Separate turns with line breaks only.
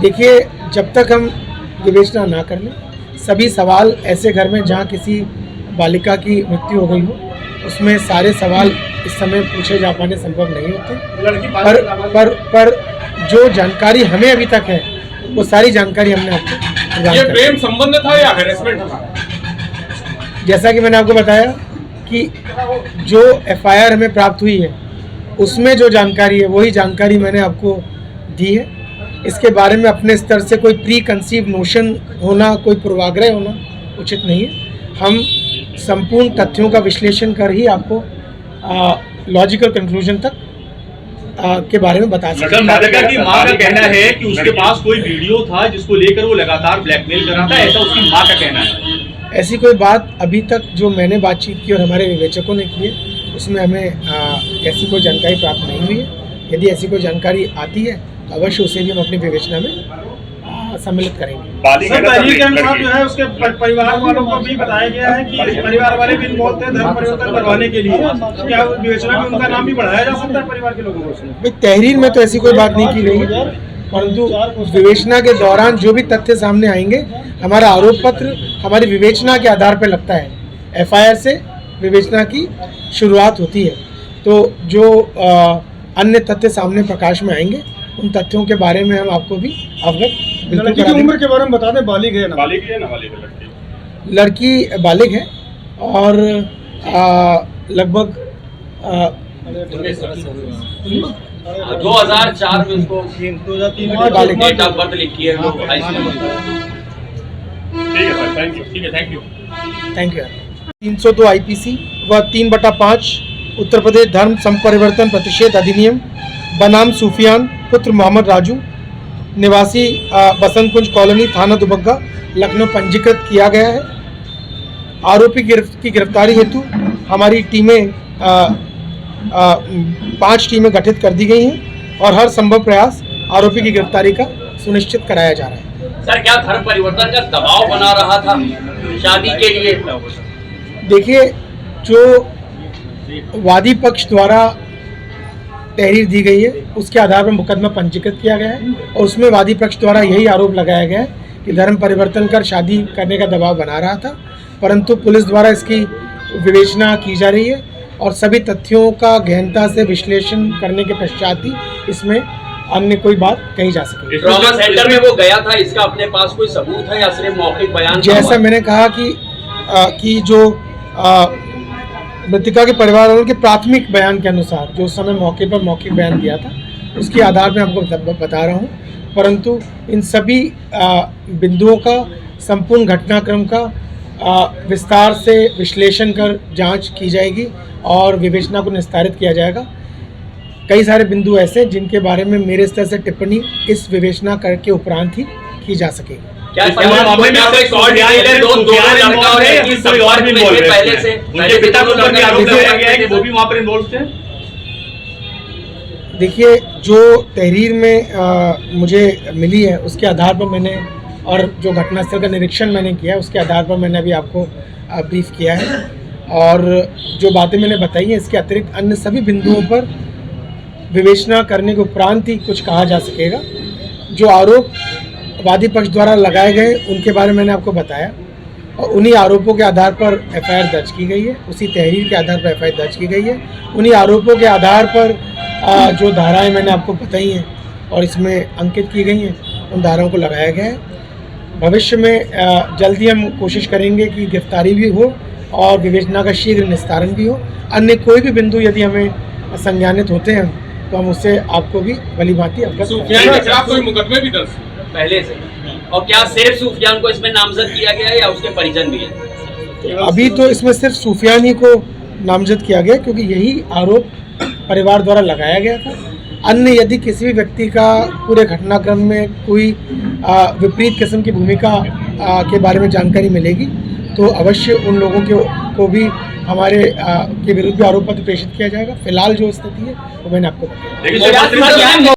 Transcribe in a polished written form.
देखिए, जब तक हम विवेचना ना कर लें, सभी सवाल ऐसे घर में जहाँ किसी बालिका की मृत्यु हो गई हो, उसमें सारे सवाल इस समय पूछे जा पाने संभव नहीं होते। पर जो जानकारी हमें अभी तक है, वो सारी जानकारी हमने आपको
ये प्रेम संबंध था या हैरेसमेंट था?
जैसा कि मैंने आपको बताया कि जो एफआईआर हमें प्राप्त हुई है, उसमें जो जानकारी है वही जानकारी मैंने आपको दी है। इसके बारे में अपने स्तर से कोई प्री कंसीव नोशन होना, कोई पूर्वाग्रह होना उचित नहीं है। हम संपूर्ण तथ्यों का विश्लेषण कर ही आपको लॉजिकल कंक्लूजन तक के बारे में बता सकते हैं।
बालिका की मां का कहना है कि उसके पास कोई वीडियो था जिसको लेकर वो लगातार ब्लैकमेल कर रहा था, ऐसा उसकी मां का कहना है।
ऐसी कोई बात अभी तक जो मैंने बातचीत की और हमारे विवेचकों ने की है, उसमें हमें ऐसी कोई जानकारी प्राप्त नहीं हुई है। यदि ऐसी कोई जानकारी आती है तो अवश्य उसे भी हम अपनी विवेचना में सम्मिलित करेंगे।
सर, तहरीर के अनुसार जो है उसके परिवार वालों को भी बताया गया है कि परिवार वाले भी इन्वॉल्व थे धर्म परिवर्तन करवाने के लिए। क्या विवेचना में उनका नाम भी बढ़ाया जा सकता है परिवार के लोगों को?
तहरीर में तो ऐसी कोई बात नहीं की गई है, परंतु विवेचना के दौरान जो भी तथ्य सामने आएंगे, हमारा आरोप पत्र हमारी विवेचना के आधार पर लगता है। एफआईआर से विवेचना की शुरुआत होती है, तो जो अन्य तथ्य सामने प्रकाश में आएंगे, उन तथ्यों के बारे में हम आपको भी अवगत बिल्कुल
लड़की की उम्र के बारे में बता दें। बालिग है ना?
बालिग है ना?
लड़की बालिग है और लगभग
2004 में उसको 2003 डेट ऑफ बर्थ लिखी है।
Thank you.
302 आईपीसी व 3/5 उत्तर प्रदेश धर्म संपरिवर्तन प्रतिषेध अधिनियम बनाम सूफियान पुत्र मोहम्मद राजू निवासी बसंत कुंज कॉलोनी, थाना दुबग्गा, लखनऊ पंजीकृत किया गया है। आरोपी की गिरफ्तारी हेतु हमारी टीमें 5 टीमें गठित कर दी गई हैं और हर संभव प्रयास आरोपी की गिरफ्तारी का सुनिश्चित कराया जा रहा है।
सर, क्या धर्म परिवर्तन का दबाव बना रहा था शादी के लिए?
देखिए, जो वादी पक्ष द्वारा तहरीर दी गई है, उसके आधार पर मुकदमा पंजीकृत किया गया है और उसमें वादी पक्ष द्वारा यही आरोप लगाया गया है कि धर्म परिवर्तन कर शादी करने का दबाव बना रहा था, परंतु पुलिस द्वारा इसकी विवेचना की जा रही है और सभी तथ्यों का गहनता से विश्लेषण करने के पश्चात ही इसमें अन्य कोई बात कही जा सके।
ट्रॉमा सेंटर में वो गया था, इसका अपने पास कोई सबूत है या सिर्फ मौखिक बयान?
जैसा मैंने कहा कि जो मृतिका के परिवार वालों के प्राथमिक बयान के अनुसार जो उस समय मौके पर मौखिक बयान दिया था, उसके आधार पर आपको बता रहा हूँ, परंतु इन सभी बिंदुओं का संपूर्ण घटनाक्रम का विस्तार से विश्लेषण कर जांच की जाएगी और विवेचना को निस्तारित किया जाएगा। कई सारे बिंदु ऐसे जिनके बारे में मेरे स्तर से टिप्पणी इस विवेचना करके उपरांत ही की जा सकेगी।
क्या मामले में आपको एक और डिटेल है? दो लड़का और एक संपर्क में थे पहले से, उनके पिता को आरोप लगाया गया है कि वो भी वहां पर इन्वॉल्व थे।
देखिए, जो तहरीर में मुझे मिली है उसके आधार पर मैंने, और जो घटनास्थल का निरीक्षण मैंने किया है उसके आधार पर मैंने अभी आपको ब्रीफ किया है और जो बातें मैंने बताई हैं, इसके अतिरिक्त अन्य सभी बिंदुओं पर विवेचना करने के उपरांत ही कुछ कहा जा सकेगा। जो आरोप वादी पक्ष द्वारा लगाए गए उनके बारे में मैंने आपको बताया और उन्हीं आरोपों के आधार पर एफआईआर दर्ज की गई है, उसी तहरीर के आधार पर एफआईआर दर्ज की गई है। उन्हीं आरोपों के आधार पर जो धाराएं मैंने आपको बताई हैं और इसमें अंकित की गई हैं, उन धाराओं को लगाया गया है। भविष्य में जल्दी हम कोशिश करेंगे कि गिरफ्तारी भी हो और विवेचना का शीघ्र निस्तारण भी हो। अन्य कोई भी बिंदु यदि हमें संज्ञानित होते हैं तो हम उससे आपको भी भलीभांति अवगत
कोई मुकदमे भी दर्ज
पहले से, और क्या सिर्फ सूफियान को इसमें नामजद किया गया है या उसके परिजन भी है?
अभी तो इसमें सिर्फ सूफियान ही को नामजद किया गया क्योंकि यही आरोप परिवार द्वारा लगाया गया था। अन्य यदि किसी भी व्यक्ति का पूरे घटनाक्रम में कोई विपरीत किस्म की भूमिका के बारे में जानकारी मिलेगी तो अवश्य उन लोगों को भी हमारे के विरुद्ध आरोप पत्र प्रेषित किया जाएगा। फिलहाल जो स्थिति है वो मैंने आपको बताया।